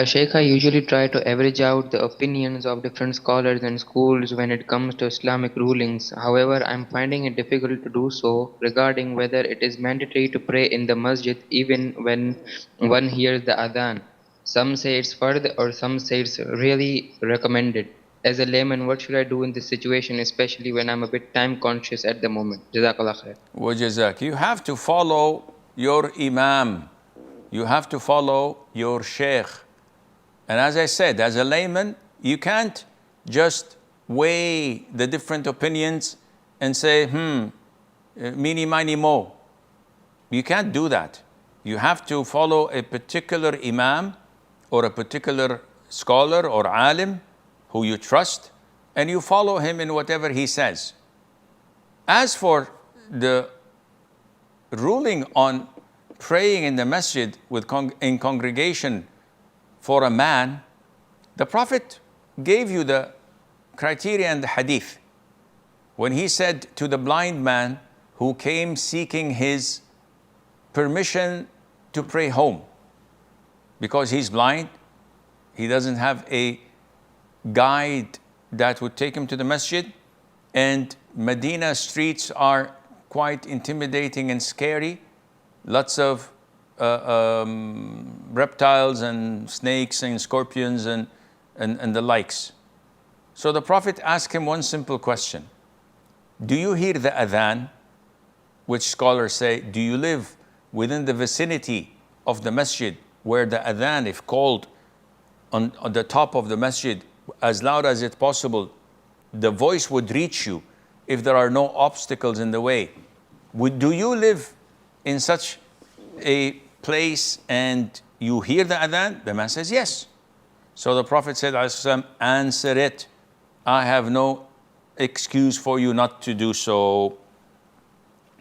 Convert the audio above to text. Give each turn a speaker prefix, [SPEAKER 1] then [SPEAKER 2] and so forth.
[SPEAKER 1] Sheikh, I usually try to average out the opinions of different scholars and schools when it comes to Islamic rulings. However, I'm finding it difficult to do so regarding whether it is mandatory to pray in the masjid even when one hears the adhan. Some say it's fard or some say it's really recommended. As a layman, what should I do in this situation, especially when I'm a bit time conscious at the moment? Jazakallah khair.
[SPEAKER 2] Wajazak. You have to follow your imam. You have to follow your sheikh. And as I said, as a layman, you can't just weigh the different opinions and say, meeny, miny, mo. You can't do that. You have to follow a particular imam or a particular scholar or alim who you trust, and you follow him in whatever he says. As for the ruling on praying in the masjid in congregation for a man, the Prophet gave you the criteria in the hadith when he said to the blind man who came seeking his permission to pray home because he's blind, he doesn't have a guide that would take him to the masjid, and Medina streets are quite intimidating and scary. Lots of reptiles and snakes and scorpions and the likes. So the Prophet asked him one simple question. Do you hear the adhan? Which scholars say, do you live within the vicinity of the masjid where the adhan, if called on the top of the masjid as loud as it's possible, the voice would reach you if there are no obstacles in the way? Do you live in such a place and you hear the adhan? The man says yes. So the Prophet said, answer it. I have no excuse for you not to do so.